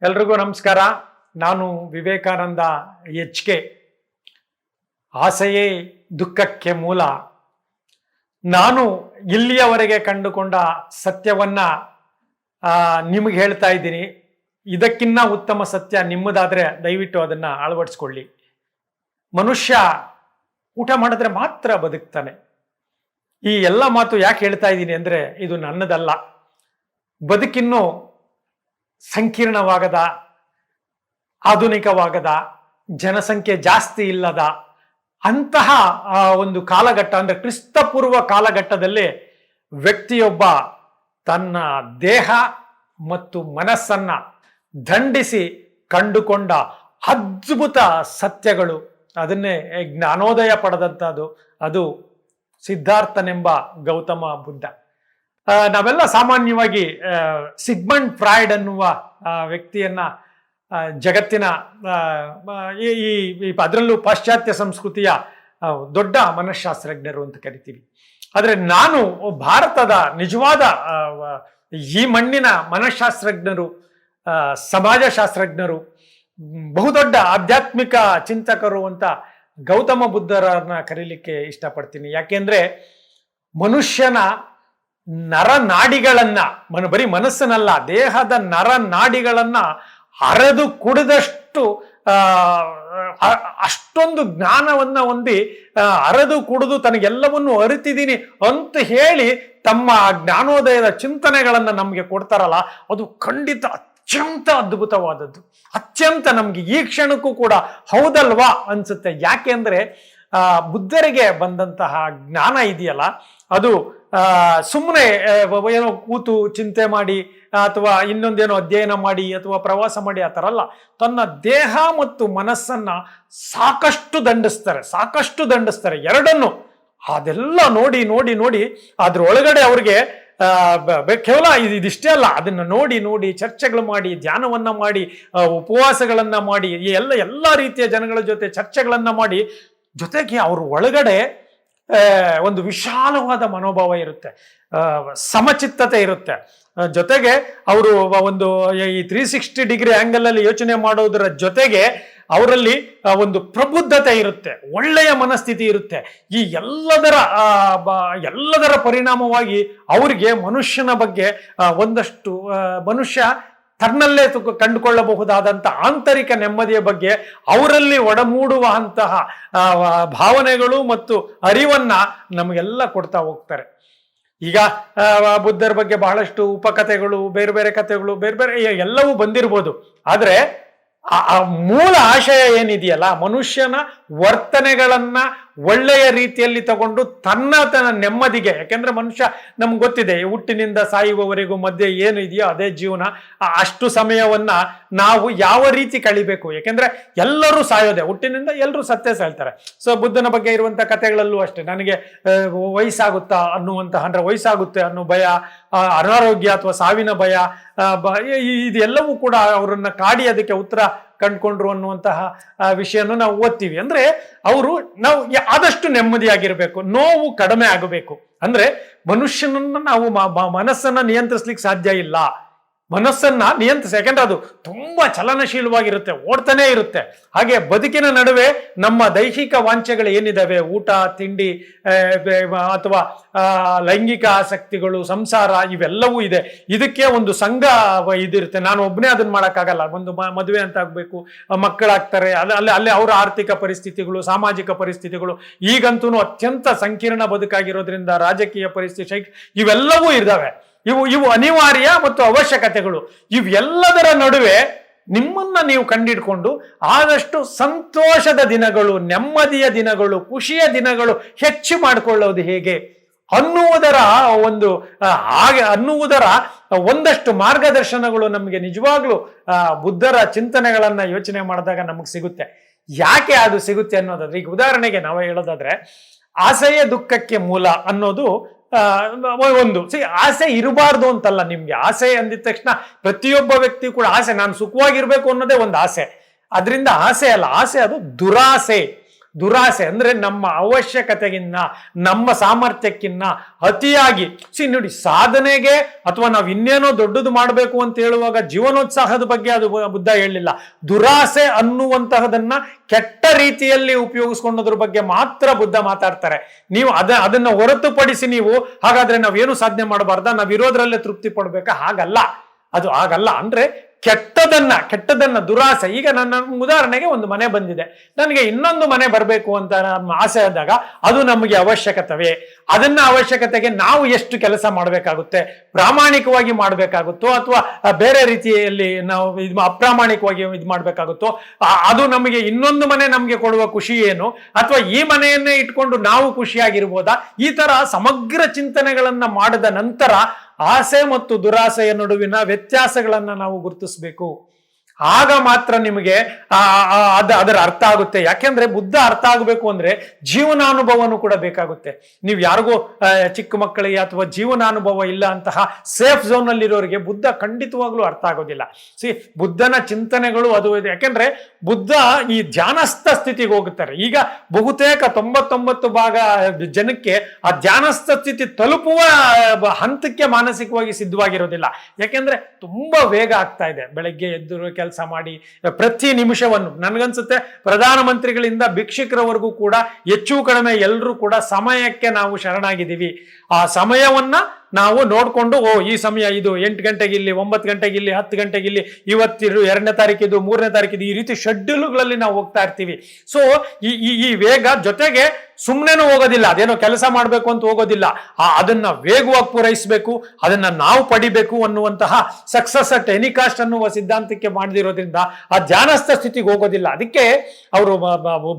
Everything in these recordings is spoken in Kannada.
ಎಲ್ರಿಗೂ ನಮಸ್ಕಾರ. ನಾನು ವಿವೇಕಾನಂದ HK. ಆಸೆಯೇ ದುಃಖಕ್ಕೆ ಮೂಲ. ನಾನು ಇಲ್ಲಿಯವರೆಗೆ ಕಂಡುಕೊಂಡ ಸತ್ಯವನ್ನ ನಿಮಗೆ ಹೇಳ್ತಾ ಇದ್ದೀನಿ. ಇದಕ್ಕಿನ್ನ ಉತ್ತಮ ಸತ್ಯ ನಿಮ್ಮದಾದ್ರೆ ದಯವಿಟ್ಟು ಅದನ್ನ ಅಳವಡಿಸ್ಕೊಳ್ಳಿ. ಮನುಷ್ಯ ಊಟ ಮಾಡಿದ್ರೆ ಮಾತ್ರ ಬದುಕ್ತಾನೆ. ಈ ಎಲ್ಲ ಮಾತು ಯಾಕೆ ಹೇಳ್ತಾ ಇದ್ದೀನಿ ಅಂದ್ರೆ ಇದು ನನ್ನದಲ್ಲ. ಬದುಕಿನ್ನು ಸಂಕೀರ್ಣವಾಗದ, ಆಧುನಿಕವಾಗದ, ಜನಸಂಖ್ಯೆ ಜಾಸ್ತಿ ಇಲ್ಲದ ಅಂತಹ ಒಂದು ಕಾಲಘಟ್ಟ ಅಂದ್ರೆ ಕ್ರಿಸ್ತಪೂರ್ವ ಕಾಲಘಟ್ಟದಲ್ಲಿ ವ್ಯಕ್ತಿಯೊಬ್ಬ ತನ್ನ ದೇಹ ಮತ್ತು ಮನಸ್ಸನ್ನ ದಂಡಿಸಿ ಕಂಡುಕೊಂಡ ಅದ್ಭುತ ಸತ್ಯಗಳು, ಅದನ್ನೇ ಜ್ಞಾನೋದಯ ಪಡೆದಂಥದ್ದು ಅದು ಸಿದ್ಧಾರ್ಥನೆಂಬ ಗೌತಮ ಬುದ್ಧ. ನಾವೆಲ್ಲ ಸಾಮಾನ್ಯವಾಗಿ ಸಿಗ್ಮಂಡ್ ಫ್ರಾಯ್ಡ್ ಅನ್ನುವ ವ್ಯಕ್ತಿಯನ್ನ ಜಗತ್ತಿನ ಅದರಲ್ಲೂ ಪಾಶ್ಚಾತ್ಯ ಸಂಸ್ಕೃತಿಯ ದೊಡ್ಡ ಮನಃಶಾಸ್ತ್ರಜ್ಞರು ಅಂತ ಕರಿತೀವಿ. ಆದರೆ ನಾನು ಭಾರತದ ನಿಜವಾದ ಈ ಮಣ್ಣಿನ ಮನಃಶಾಸ್ತ್ರಜ್ಞರು, ಸಮಾಜಶಾಸ್ತ್ರಜ್ಞರು, ಬಹುದೊಡ್ಡ ಆಧ್ಯಾತ್ಮಿಕ ಚಿಂತಕರು ಅಂತ ಗೌತಮ ಬುದ್ಧರನ್ನ ಕರೀಲಿಕ್ಕೆ ಇಷ್ಟಪಡ್ತೀನಿ. ಯಾಕೆಂದ್ರೆ ಮನುಷ್ಯನ ನರನಾಡಿಗಳನ್ನ, ಬರೀ ಮನಸ್ಸನ್ನಲ್ಲ, ದೇಹದ ನರನಾಡಿಗಳನ್ನ ಅರೆದು ಕುಡಿದಷ್ಟು ಅಷ್ಟೊಂದು ಜ್ಞಾನವನ್ನ ಹೊಂದಿ ಅರೆದು ಕುಡಿದು ತನಗೆಲ್ಲವನ್ನು ಅರಿತಿದ್ದೀನಿ ಅಂತ ಹೇಳಿ ತಮ್ಮ ಜ್ಞಾನೋದಯದ ಚಿಂತನೆಗಳನ್ನ ನಮಗೆ ಕೊಡ್ತಾರಲ್ಲ, ಅದು ಖಂಡಿತ ಅತ್ಯಂತ ಅದ್ಭುತವಾದದ್ದು. ಅತ್ಯಂತ ನಮ್ಗೆ ಈ ಕ್ಷಣಕ್ಕೂ ಕೂಡ ಹೌದಲ್ವಾ ಅನ್ಸುತ್ತೆ. ಯಾಕೆಂದ್ರೆ ಬುದ್ಧರಿಗೆ ಬಂದಂತಹ ಜ್ಞಾನ ಇದೆಯಲ್ಲ, ಅದು ಸುಮ್ಮನೆ ಏನೋ ಕೂತು ಚಿಂತೆ ಮಾಡಿ ಅಥವಾ ಇನ್ನೊಂದೇನೋ ಅಧ್ಯಯನ ಮಾಡಿ ಅಥವಾ ಪ್ರವಾಸ ಮಾಡಿ ಆ ಥರ ಅಲ್ಲ. ತನ್ನ ದೇಹ ಮತ್ತು ಮನಸ್ಸನ್ನ ಸಾಕಷ್ಟು ದಂಡಿಸ್ತಾರೆ ಎರಡನ್ನು. ಅದೆಲ್ಲ ನೋಡಿ ನೋಡಿ ನೋಡಿ ಅದ್ರ ಒಳಗಡೆ ಅವ್ರಿಗೆ ಕೇವಲ ಇದಿಷ್ಟೇ ಅಲ್ಲ, ಅದನ್ನ ನೋಡಿ ನೋಡಿ ಚರ್ಚೆಗಳು ಮಾಡಿ, ಧ್ಯಾನವನ್ನ ಮಾಡಿ, ಉಪವಾಸಗಳನ್ನ ಮಾಡಿ, ಎಲ್ಲ ರೀತಿಯ ಜನಗಳ ಜೊತೆ ಚರ್ಚೆಗಳನ್ನ ಮಾಡಿ, ಜೊತೆಗೆ ಅವ್ರ ಒಳಗಡೆ ಒಂದು ವಿಶಾಲವಾದ ಮನೋಭಾವ ಇರುತ್ತೆ, ಸಮಚಿತ್ತತೆ ಇರುತ್ತೆ. ಜೊತೆಗೆ ಅವರು ಒಂದು ಈ 360 ಡಿಗ್ರಿ ಆಂಗಲ್ ಅಲ್ಲಿ ಯೋಚನೆ ಮಾಡೋದರ ಜೊತೆಗೆ ಅವರಲ್ಲಿ ಒಂದು ಪ್ರಬುದ್ಧತೆ ಇರುತ್ತೆ, ಒಳ್ಳೆಯ ಮನಸ್ಥಿತಿ ಇರುತ್ತೆ. ಈ ಎಲ್ಲದರ ಪರಿಣಾಮವಾಗಿ ಅವರಿಗೆ ಮನುಷ್ಯನ ಬಗ್ಗೆ ಒಂದಷ್ಟು ಮನುಷ್ಯ ತನ್ನಲ್ಲೇ ಕಂಡುಕೊಳ್ಳಬಹುದಾದಂಥ ಆಂತರಿಕ ನೆಮ್ಮದಿಯ ಬಗ್ಗೆ ಅವರಲ್ಲಿ ಒಡಮೂಡುವಂತಹ ಭಾವನೆಗಳು ಮತ್ತು ಅರಿವನ್ನ ನಮಗೆಲ್ಲ ಕೊಡ್ತಾ ಹೋಗ್ತಾರೆ. ಈಗ ಬುದ್ಧರ ಬಗ್ಗೆ ಬಹಳಷ್ಟು ಉಪಕಥೆಗಳು, ಬೇರೆ ಬೇರೆ ಕಥೆಗಳು, ಬೇರೆ ಬೇರೆ ಎಲ್ಲವೂ ಬಂದಿರ್ಬೋದು. ಆದ್ರೆ ಆ ಮೂಲ ಆಶಯ ಏನಿದೆಯಲ್ಲ, ಮನುಷ್ಯನ ವರ್ತನೆಗಳನ್ನ ಒಳ್ಳೆಯ ರೀತಿಯಲ್ಲಿ ತಗೊಂಡು ತನ್ನ ನೆಮ್ಮದಿಗೆ, ಯಾಕೆಂದ್ರೆ ಮನುಷ್ಯ ನಮ್ಗೆ ಗೊತ್ತಿದೆ, ಹುಟ್ಟಿನಿಂದ ಸಾಯುವವರೆಗೂ ಮಧ್ಯೆ ಏನು ಇದೆಯೋ ಅದೇ ಜೀವನ. ಅಷ್ಟು ಸಮಯವನ್ನ ನಾವು ಯಾವ ರೀತಿ ಕಳಿಬೇಕು, ಯಾಕೆಂದ್ರೆ ಎಲ್ಲರೂ ಸಾಯೋದೆ, ಹುಟ್ಟಿನಿಂದ ಎಲ್ಲರೂ ಸತ್ತೇ ಸಾಯ್ತಾರೆ. ಸೊ ಬುದ್ಧನ ಬಗ್ಗೆ ಇರುವಂತ ಕಥೆಗಳಲ್ಲೂ ಅಷ್ಟೇ, ನನಗೆ ವಯಸ್ಸಾಗುತ್ತಾ ಅಂದ್ರೆ ವಯಸ್ಸಾಗುತ್ತೆ ಅನ್ನೋ ಭಯ, ಅನಾರೋಗ್ಯ ಅಥವಾ ಸಾವಿನ ಭಯ, ಇದೆಲ್ಲವೂ ಕೂಡ ಅವರನ್ನ ಕಾಡಿ ಅದಕ್ಕೆ ಉತ್ತರ ಕಂಡುಕೊಂಡ್ರು ಅನ್ನುವಂತಹ ವಿಷಯವನ್ನು ನಾವು ಓದ್ತೀವಿ. ಅಂದ್ರೆ ನಾವು ಆದಷ್ಟು ನೆಮ್ಮದಿಯಾಗಿರ್ಬೇಕು, ನೋವು ಕಡಿಮೆ ಆಗಬೇಕು. ಅಂದ್ರೆ ಮನುಷ್ಯನನ್ನ ನಾವು ಮನಸ್ಸನ್ನ ನಿಯಂತ್ರಿಸ್ಲಿಕ್ಕೆ ಸಾಧ್ಯ ಇಲ್ಲ. ಮನಸ್ಸನ್ನ ಯಾಕಂದ್ರೆ ಅದು ತುಂಬಾ ಚಲನಶೀಲವಾಗಿರುತ್ತೆ, ಓಡ್ತಾನೆ ಇರುತ್ತೆ. ಹಾಗೆ ಬದುಕಿನ ನಡುವೆ ನಮ್ಮ ದೈಹಿಕ ವಾಂಛೆಗಳು ಏನಿದಾವೆ, ಊಟ ತಿಂಡಿ ಅಥವಾ ಲೈಂಗಿಕ ಆಸಕ್ತಿಗಳು, ಸಂಸಾರ, ಇವೆಲ್ಲವೂ ಇದೆ. ಇದಕ್ಕೆ ಒಂದು ಸಂಘ ಇದಿರುತ್ತೆ. ನಾನು ಒಬ್ಬನೇ ಅದನ್ನ ಮಾಡೋಕ್ಕಾಗಲ್ಲ. ಒಂದು ಮದುವೆ ಅಂತ ಆಗ್ಬೇಕು, ಮಕ್ಕಳಾಗ್ತಾರೆ, ಅಲ್ಲಿ ಅವರ ಆರ್ಥಿಕ ಪರಿಸ್ಥಿತಿಗಳು, ಸಾಮಾಜಿಕ ಪರಿಸ್ಥಿತಿಗಳು, ಈಗಂತೂ ಅತ್ಯಂತ ಸಂಕೀರ್ಣ ಬದುಕಾಗಿರೋದ್ರಿಂದ ರಾಜಕೀಯ ಪರಿಸ್ಥಿತಿ, ಇವೆಲ್ಲವೂ ಇದ್ದಾವೆ. ಇವು ಅನಿವಾರ್ಯ ಮತ್ತು ಅವಶ್ಯಕತೆಗಳು. ಇವೆಲ್ಲದರ ನಡುವೆ ನಿಮ್ಮನ್ನ ನೀವು ಕಂಡಿಡ್ಕೊಂಡು ಆದಷ್ಟು ಸಂತೋಷದ ದಿನಗಳು, ನೆಮ್ಮದಿಯ ದಿನಗಳು, ಖುಷಿಯ ದಿನಗಳು ಹೆಚ್ಚು ಮಾಡಿಕೊಳ್ಳೋದು ಹೇಗೆ ಅನ್ನುವುದರ ಒಂದಷ್ಟು ಮಾರ್ಗದರ್ಶನಗಳು ನಮಗೆ ನಿಜವಾಗ್ಲೂ ಬುದ್ಧರ ಚಿಂತನೆಗಳನ್ನ ಯೋಚನೆ ಮಾಡಿದಾಗ ನಮಗೆ ಸಿಗುತ್ತೆ. ಯಾಕೆ ಅದು ಸಿಗುತ್ತೆ ಅನ್ನೋದಾದ್ರೆ, ಈಗ ಉದಾಹರಣೆಗೆ ನಾವು ಹೇಳೋದಾದ್ರೆ, ಆಸೆಯೇ ದುಃಖಕ್ಕೆ ಮೂಲ ಅನ್ನೋದು ಆಸೆ ಇರಬಾರ್ದು ಅಂತಲ್ಲ. ನಿಮ್ಗೆ ಆಸೆ ಅಂದಿದ ತಕ್ಷಣ ಪ್ರತಿಯೊಬ್ಬ ವ್ಯಕ್ತಿ ಕೂಡ ಆಸೆ, ನಾನು ಸುಖವಾಗಿರ್ಬೇಕು ಅನ್ನೋದೇ ಒಂದು ಆಸೆ. ಅದರಿಂದ ಆಸೆ ಅಲ್ಲ, ಆಸೆ ಅದು ದುರಾಸೆ. ದುರಾಸೆ ಅಂದ್ರೆ ನಮ್ಮ ಅವಶ್ಯಕತೆಗಿನ್ನ ನಮ್ಮ ಸಾಮರ್ಥ್ಯಕ್ಕಿನ್ನ ಅತಿಯಾಗಿ ನೋಡಿ, ಸಾಧನೆಗೆ ಅಥವಾ ನಾವು ಇನ್ನೇನೋ ದೊಡ್ಡದು ಮಾಡಬೇಕು ಅಂತ ಹೇಳುವಾಗ ಜೀವನೋತ್ಸಾಹದ ಬಗ್ಗೆ ಅದು ಬುದ್ಧ ಹೇಳಲಿಲ್ಲ. ದುರಾಸೆ ಅನ್ನುವಂತಹದನ್ನ ಕೆಟ್ಟ ರೀತಿಯಲ್ಲಿ ಉಪಯೋಗಿಸ್ಕೊಂಡೋದ್ರ ಬಗ್ಗೆ ಮಾತ್ರ ಬುದ್ಧ ಮಾತಾಡ್ತಾರೆ. ನೀವು ಅದನ್ನ ಹೊರತುಪಡಿಸಿ ನೀವು ಹಾಗಾದ್ರೆ ನಾವೇನು ಸಾಧನೆ ಮಾಡಬಾರ್ದ, ನಾವಿರೋದ್ರಲ್ಲೇ ತೃಪ್ತಿ ಪಡ್ಬೇಕಾ? ಹಾಗಲ್ಲ, ಅದು ಆಗಲ್ಲ. ಅಂದ್ರೆ ಕೆಟ್ಟದನ್ನ ದುರಾಸೆ. ಈಗ ನನ್ನ ಉದಾಹರಣೆಗೆ ಒಂದು ಮನೆ ಬಂದಿದೆ, ನನಗೆ ಇನ್ನೊಂದು ಮನೆ ಬರಬೇಕು ಅಂತ ನಮ್ಮ ಆಸೆ ಆದಾಗ ಅದು ನಮಗೆ ಅವಶ್ಯಕತೆವೇ? ಅದನ್ನ ಅವಶ್ಯಕತೆಗೆ ನಾವು ಎಷ್ಟು ಕೆಲಸ ಮಾಡಬೇಕಾಗುತ್ತೆ? ಪ್ರಾಮಾಣಿಕವಾಗಿ ಮಾಡಬೇಕಾಗುತ್ತೋ ಅಥವಾ ಬೇರೆ ರೀತಿಯಲ್ಲಿ ನಾವು ಅಪ್ರಾಮಾಣಿಕವಾಗಿ ಇದು ಮಾಡಬೇಕಾಗುತ್ತೋ? ಅದು ನಮಗೆ ಇನ್ನೊಂದು ಮನೆ ನಮಗೆ ಕೊಡುವ ಖುಷಿ ಏನು, ಅಥವಾ ಈ ಮನೆಯನ್ನೇ ಇಟ್ಕೊಂಡು ನಾವು ಖುಷಿಯಾಗಿರ್ಬೋದಾ? ಈ ತರ ಸಮಗ್ರ ಚಿಂತನೆಗಳನ್ನ ಮಾಡಿದ ನಂತರ ಆಸೆ ಮತ್ತು ದುರಾಸೆಯ ನಡುವಿನ ವ್ಯತ್ಯಾಸಗಳನ್ನ ನಾವು ಗುರುತಿಸಬೇಕು. ಆಗ ಮಾತ್ರ ನಿಮಗೆ ಅದರ ಅರ್ಥ ಆಗುತ್ತೆ. ಯಾಕೆಂದ್ರೆ ಬುದ್ಧ ಅರ್ಥ ಆಗಬೇಕು ಅಂದ್ರೆ ಜೀವನಾನುಭವನೂ ಕೂಡ ಬೇಕಾಗುತ್ತೆ. ನೀವು ಯಾರಿಗೋ ಚಿಕ್ಕ ಮಕ್ಕಳಿಗೆ ಅಥವಾ ಜೀವನಾನುಭವ ಇಲ್ಲ ಅಂತಹ ಸೇಫ್ ಝೋನ್ ಅಲ್ಲಿರೋರಿಗೆ ಬುದ್ಧ ಖಂಡಿತವಾಗ್ಲೂ ಅರ್ಥ ಆಗೋದಿಲ್ಲ. ಬುದ್ಧನ ಚಿಂತನೆಗಳು ಅದು ಇದೆ. ಯಾಕೆಂದ್ರೆ ಬುದ್ಧ ಈ ಧ್ಯಾನಸ್ಥ ಸ್ಥಿತಿಗೆ ಹೋಗುತ್ತಾರೆ. ಈಗ ಬಹುತೇಕ 99% ಜನಕ್ಕೆ ಆ ಧ್ಯಾನಸ್ಥ ಸ್ಥಿತಿ ತಲುಪುವ ಹಂತಕ್ಕೆ ಮಾನಸಿಕವಾಗಿ ಸಿದ್ಧವಾಗಿರೋದಿಲ್ಲ. ಯಾಕೆಂದ್ರೆ ತುಂಬಾ ವೇಗ ಆಗ್ತಾ ಇದೆ. ಬೆಳಗ್ಗೆ ಎದ್ದು ಕೆಲಸ ಮಾಡಿ ಪ್ರತಿ ನಿಮಿಷವನ್ನು, ನನಗನ್ಸುತ್ತೆ ಪ್ರಧಾನಮಂತ್ರಿಗಳಿಂದ ಭಿಕ್ಷುಕರವರೆಗೂ ಕೂಡ ಹೆಚ್ಚು ಕಡಿಮೆ ಎಲ್ಲರೂ ಕೂಡ ಸಮಯಕ್ಕೆ ನಾವು ಶರಣಾಗಿದ್ದೀವಿ. ಆ ಸಮಯವನ್ನ ನಾವು ನೋಡ್ಕೊಂಡು, ಈ ಸಮಯ ಇದು 8 ಗಂಟೆಗೆ ಇಲ್ಲಿ, 9 ಗಂಟೆಗೆ ಇಲ್ಲಿ, 10 ಗಂಟೆಗೆ ಇಲ್ಲಿ, ಇವತ್ತಿರು 2ನೇ ತಾರೀಕಿದು, 3ನೇ ತಾರೀಕಿದು, ಈ ರೀತಿ ಶೆಡ್ಯೂಲ್ಗಳಲ್ಲಿ ನಾವು ಹೋಗ್ತಾ ಇರ್ತೀವಿ. ಸೊ ಈ ವೇಗ ಜೊತೆಗೆ ಸುಮ್ಮನೆನೂ ಹೋಗೋದಿಲ್ಲ, ಅದೇನೋ ಕೆಲಸ ಮಾಡಬೇಕು ಅಂತ ಹೋಗೋದಿಲ್ಲ, ಅದನ್ನ ವೇಗವಾಗಿ ಪೂರೈಸಬೇಕು, ಅದನ್ನ ನಾವು ಪಡಿಬೇಕು ಅನ್ನುವಂತಹ ಸಕ್ಸಸ್ ಅಟ್ ಎನಿ ಕಾಸ್ಟ್ ಅನ್ನುವ ಸಿದ್ಧಾಂತಕ್ಕೆ ಮಾಡದಿರೋದ್ರಿಂದ ಆ ಧ್ಯಾನಸ್ಥ ಸ್ಥಿತಿಗೆ ಹೋಗೋದಿಲ್ಲ. ಅದಕ್ಕೆ ಅವರು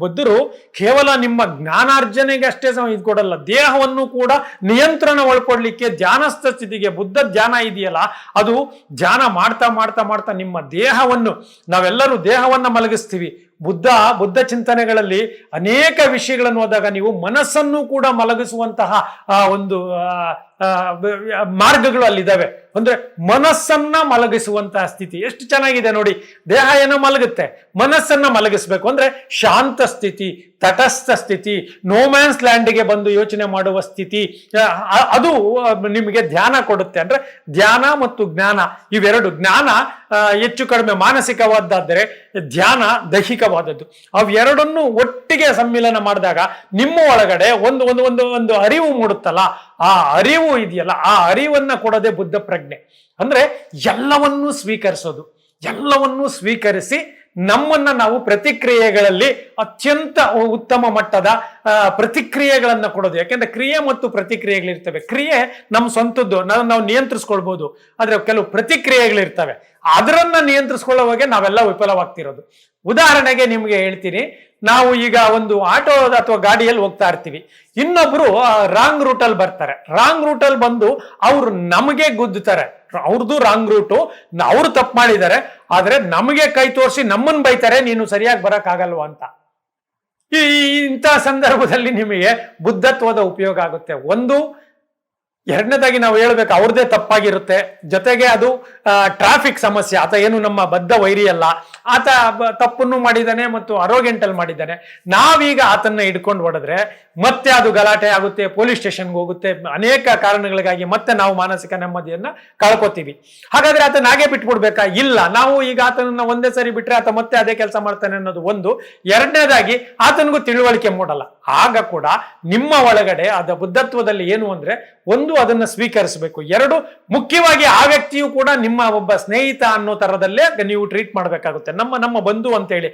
ಬುದ್ಧರು ಕೇವಲ ನಿಮ್ಮ ಜ್ಞಾನಾರ್ಜನೆಗೆ ಅಷ್ಟೇ ಇದು ಕೊಡಲ್ಲ, ದೇಹವನ್ನು ಕೂಡ ನಿಯಂತ್ರಣ ಒಳ್ಕೊಡ್ಲಿಕ್ಕೆ ಧ್ಯಾನಸ್ಥ ಸ್ಥಿತಿಗೆ, ಬುದ್ಧ ಧ್ಯಾನ ಇದೆಯಲ್ಲ, ಅದು ಧ್ಯಾನ ಮಾಡ್ತಾ ಮಾಡ್ತಾ ಮಾಡ್ತಾ ನಿಮ್ಮ ದೇಹವನ್ನು, ನಾವೆಲ್ಲರೂ ದೇಹವನ್ನ ಮಲಗಿಸ್ತೀವಿ. ಬುದ್ಧ ಚಿಂತನೆಗಳಲ್ಲಿ ಅನೇಕ ವಿಷಯಗಳನ್ನು ಹೋದಾಗ ನೀವು ಮನಸ್ಸನ್ನು ಕೂಡ ಮಲಗಿಸುವಂತಹ ಒಂದು ಮಾರ್ಗಗಳು ಅಲ್ಲಿದ್ದಾವೆ. ಅಂದ್ರೆ ಮನಸ್ಸನ್ನ ಮಲಗಿಸುವಂತಹ ಸ್ಥಿತಿ ಎಷ್ಟು ಚೆನ್ನಾಗಿದೆ ನೋಡಿ. ದೇಹ ಏನೋ ಮಲಗುತ್ತೆ, ಮನಸ್ಸನ್ನ ಮಲಗಿಸ್ಬೇಕು ಅಂದ್ರೆ ಶಾಂತ ಸ್ಥಿತಿ, ತಟಸ್ಥ ಸ್ಥಿತಿ, ನೋಮ್ಯಾನ್ಸ್ ಲ್ಯಾಂಡ್ಗೆ ಬಂದು ಯೋಚನೆ ಮಾಡುವ ಸ್ಥಿತಿ, ಅದು ನಿಮಗೆ ಧ್ಯಾನ ಕೊಡುತ್ತೆ. ಅಂದ್ರೆ ಧ್ಯಾನ ಮತ್ತು ಜ್ಞಾನ ಇವೆರಡು. ಜ್ಞಾನ ಹೆಚ್ಚು ಕಡಿಮೆ ಮಾನಸಿಕವಾದ್ದಾದರೆ ಧ್ಯಾನ ದೈಹಿಕವಾದದ್ದು. ಅವೆರಡನ್ನು ಒಟ್ಟಿಗೆ ಸಮ್ಮಿಲನ ಮಾಡಿದಾಗ ನಿಮ್ಮ ಒಳಗಡೆ ಒಂದು ಒಂದು ಒಂದು ಒಂದು ಅರಿವು ಮೂಡುತ್ತಲ್ಲ, ಆ ಅರಿವು ಇದೆಯಲ್ಲ, ಆ ಅರಿವನ್ನ ಕೊಡೋದೇ ಬುದ್ಧ ಪ್ರಜ್ಞೆ. ಅಂದ್ರೆ ಎಲ್ಲವನ್ನೂ ಸ್ವೀಕರಿಸೋದು, ಎಲ್ಲವನ್ನೂ ಸ್ವೀಕರಿಸಿ ನಮ್ಮನ್ನ ನಾವು ಪ್ರತಿಕ್ರಿಯೆಗಳಲ್ಲಿ ಅತ್ಯಂತ ಉತ್ತಮ ಮಟ್ಟದ ಪ್ರತಿಕ್ರಿಯೆಗಳನ್ನ ಕೊಡೋದು. ಯಾಕೆಂದ್ರೆ ಕ್ರಿಯೆ ಮತ್ತು ಪ್ರತಿಕ್ರಿಯೆಗಳಿರ್ತವೆ. ಕ್ರಿಯೆ ನಮ್ಮ ಸ್ವಂತದ್ದು, ನಾವು ನಿಯಂತ್ರಿಸ್ಕೊಳ್ಬಹುದು, ಆದ್ರೆ ಕೆಲವು ಪ್ರತಿಕ್ರಿಯೆಗಳಿರ್ತವೆ, ಅದರನ್ನ ನಿಯಂತ್ರಿಸ್ಕೊಳ್ಳೋವಾಗೆ ನಾವೆಲ್ಲ ವಿಫಲವಾಗ್ತಿರೋದು. ಉದಾಹರಣೆಗೆ ನಿಮ್ಗೆ ಹೇಳ್ತೀನಿ, ನಾವು ಈಗ ಒಂದು ಆಟೋ ಅಥವಾ ಗಾಡಿಯಲ್ಲಿ ಹೋಗ್ತಾ ಇರ್ತೀವಿ, ಇನ್ನೊಬ್ರು ರಾಂಗ್ ರೂಟಲ್ಲಿ ಬರ್ತಾರೆ. ರಾಂಗ್ ರೂಟಲ್ಲಿ ಬಂದು ಅವರು ನಮಗೆ ಗುದ್ದುತ್ತಾರೆ, ಅವ್ರದ್ದು ರಾಂಗ್ ರೂಟು, ಅವ್ರು ತಪ್ಪು ಮಾಡಿದ್ದಾರೆ, ಆದ್ರೆ ನಮಗೆ ಕೈ ತೋರಿಸಿ ನಮ್ಮನ್ನು ಬೈತಾರೆ, ನೀನು ಸರಿಯಾಗಿ ಬರಕ್ ಆಗಲ್ವ ಅಂತ. ಇಂಥ ಸಂದರ್ಭದಲ್ಲಿ ನಿಮಗೆ ಬುದ್ಧತ್ವದ ಉಪಯೋಗ ಆಗುತ್ತೆ. ಒಂದು, ಎರಡನೇದಾಗಿ ನಾವು ಹೇಳ್ಬೇಕು, ಅವ್ರದ್ದೇ ತಪ್ಪಾಗಿರುತ್ತೆ, ಜೊತೆಗೆ ಅದು ಟ್ರಾಫಿಕ್ ಸಮಸ್ಯೆ. ಆತ ಏನು ನಮ್ಮ ಬದ್ಧ ವೈರಿ ಅಲ್ಲ, ಆತ ತಪ್ಪನ್ನು ಮಾಡಿದ್ದಾನೆ ಮತ್ತು ಅರೋಗೆಂಟಲ್ಲಿ ಮಾಡಿದ್ದಾನೆ. ನಾವೀಗ ಆತನ್ನ ಹಿಡ್ಕೊಂಡು ಹೊಡೆದ್ರೆ ಮತ್ತೆ ಅದು ಗಲಾಟೆ ಆಗುತ್ತೆ, ಪೊಲೀಸ್ ಸ್ಟೇಷನ್ಗೆ ಹೋಗುತ್ತೆ, ಅನೇಕ ಕಾರಣಗಳಿಗಾಗಿ ಮತ್ತೆ ನಾವು ಮಾನಸಿಕ ನೆಮ್ಮದಿಯನ್ನ ಕಳ್ಕೊತೀವಿ. ಹಾಗಾದ್ರೆ ಆತನ ಹಾಗೆ ಬಿಟ್ಬಿಡ್ಬೇಕಾ? ಇಲ್ಲ, ನಾವು ಈಗ ಆತನನ್ನ ಒಂದೇ ಸರಿ ಬಿಟ್ರೆ ಆತ ಮತ್ತೆ ಅದೇ ಕೆಲಸ ಮಾಡ್ತಾನೆ ಅನ್ನೋದು ಒಂದು. ಎರಡನೇದಾಗಿ ಆತನಿಗೂ ತಿಳುವಳಿಕೆ ಮೂಡಲ್ಲ. ಆಗ ಕೂಡ ನಿಮ್ಮ ಒಳಗಡೆ ಅದ ಬುದ್ಧತ್ವದಲ್ಲಿ ಏನು ಅಂದ್ರೆ, ಒಂದು, ಅದನ್ನ ಸ್ವೀಕರಿಸಬೇಕು. ಎರಡು, ಮುಖ್ಯವಾಗಿ ಆ ವ್ಯಕ್ತಿಯು ಕೂಡ ನಿಮ್ಮ ಒಬ್ಬ ಸ್ನೇಹಿತ ಅನ್ನೋ ತರದಲ್ಲೇ ನೀವು ಟ್ರೀಟ್ ಮಾಡ್ಬೇಕಾಗುತ್ತೆ. ನಮ್ಮ ಬಂಧು ಅಂತೇಳಿ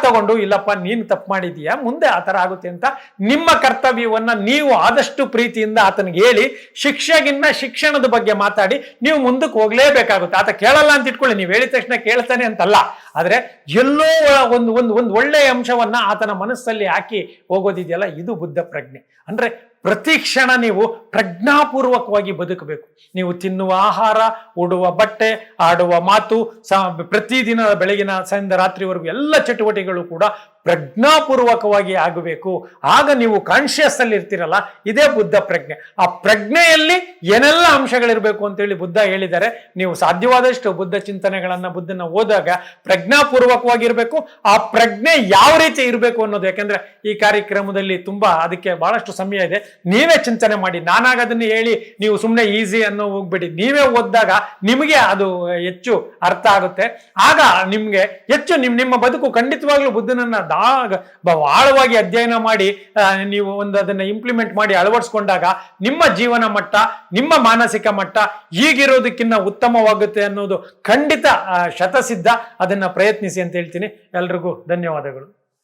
ತಗೊಂಡು, ಇಲ್ಲಪ್ಪ ನೀನು ತಪ್ಪು ಮಾಡಿದೀಯಾ, ಮುಂದೆ ಆ ತರ ಆಗುತ್ತೆ ಅಂತ ನಿಮ್ಮ ಕರ್ತವ್ಯವನ್ನ ನೀವು ಆದಷ್ಟು ಪ್ರೀತಿಯಿಂದ ಆತನಿಗೆ ಹೇಳಿ, ಶಿಕ್ಷೆಗಿನ್ನ ಶಿಕ್ಷಣದ ಬಗ್ಗೆ ಮಾತಾಡಿ ನೀವು ಮುಂದಕ್ಕೆ ಹೋಗ್ಲೇಬೇಕಾಗುತ್ತೆ. ಆತ ಕೇಳಲ್ಲ ಅಂತ ಇಟ್ಕೊಳ್ಳಿ, ನೀವು ಹೇಳಿದ ತಕ್ಷಣ ಕೇಳ್ತಾನೆ ಅಂತಲ್ಲ, ಆದ್ರೆ ಎಲ್ಲೋ ಒಂದು ಒಳ್ಳೆಯ ಅಂಶವನ್ನ ಆತನ ಮನಸ್ಸಲ್ಲಿ ಹಾಕಿ ಹೋಗೋದಿದೆಯಲ್ಲ, ಇದು ಬುದ್ಧ ಪ್ರಜ್ಞೆ. ಅಂದ್ರೆ ಪ್ರತಿ ಕ್ಷಣ ನೀವು ಪ್ರಜ್ಞಾಪೂರ್ವಕವಾಗಿ ಬದುಕಬೇಕು. ನೀವು ತಿನ್ನುವ ಆಹಾರ, ಉಡುವ ಬಟ್ಟೆ, ಆಡುವ ಮಾತು, ಪ್ರತಿದಿನ ಬೆಳಗಿನ ಸಂದ ರಾತ್ರಿವರೆಗೂ ಎಲ್ಲ ಚಟುವಟಿಕೆಗಳು ಕೂಡ ಪ್ರಜ್ಞಾಪೂರ್ವಕವಾಗಿ ಆಗಬೇಕು. ಆಗ ನೀವು ಕಾನ್ಶಿಯಸ್ ಅಲ್ಲಿ ಇರ್ತೀರಲ್ಲ, ಇದೇ ಬುದ್ಧ ಪ್ರಜ್ಞೆ. ಆ ಪ್ರಜ್ಞೆಯಲ್ಲಿ ಏನೆಲ್ಲ ಅಂಶಗಳಿರ್ಬೇಕು ಅಂತೇಳಿ ಬುದ್ಧ ಹೇಳಿದ್ದಾರೆ. ನೀವು ಸಾಧ್ಯವಾದಷ್ಟು ಬುದ್ಧ ಚಿಂತನೆಗಳನ್ನ, ಬುದ್ಧನ ಓದಾಗ ಪ್ರಜ್ಞಾಪೂರ್ವಕವಾಗಿರ್ಬೇಕು. ಆ ಪ್ರಜ್ಞೆ ಯಾವ ರೀತಿ ಇರಬೇಕು ಅನ್ನೋದು, ಯಾಕೆಂದ್ರೆ ಈ ಕಾರ್ಯಕ್ರಮದಲ್ಲಿ ತುಂಬಾ ಅದಕ್ಕೆ ಬಹಳಷ್ಟು ಸಮಯ ಇದೆ. ನೀವೇ ಚಿಂತನೆ ಮಾಡಿ. ನಾನಾಗ ಅದನ್ನ ಹೇಳಿ ನೀವು ಸುಮ್ಮನೆ ಈಸಿ ಅನ್ನೋ ಹೋಗ್ಬೇಡಿ. ನೀವೇ ಓದಿದಾಗ ನಿಮಗೆ ಅದು ಹೆಚ್ಚು ಅರ್ಥ ಆಗುತ್ತೆ. ಆಗ ನಿಮ್ಗೆ ಹೆಚ್ಚು ನಿಮ್ಮ ಬದುಕು ಖಂಡಿತವಾಗ್ಲೂ ಬುದ್ಧನನ್ನ ಆಳವಾಗಿ ಅಧ್ಯಯನ ಮಾಡಿ ನೀವು ಅದನ್ನ ಇಂಪ್ಲಿಮೆಂಟ್ ಮಾಡಿ ಅಳವಡಿಸ್ಕೊಂಡಾಗ ನಿಮ್ಮ ಜೀವನ ಮಟ್ಟ, ನಿಮ್ಮ ಮಾನಸಿಕ ಮಟ್ಟ ಈಗಿರೋದಕ್ಕಿಂತ ಉತ್ತಮವಾಗುತ್ತೆ ಅನ್ನೋದು ಖಂಡಿತ ಶತಸಿದ್ಧ. ಅದನ್ನ ಪ್ರಯತ್ನಿಸಿ ಅಂತ ಹೇಳ್ತೀನಿ. ಎಲ್ರಿಗೂ ಧನ್ಯವಾದಗಳು.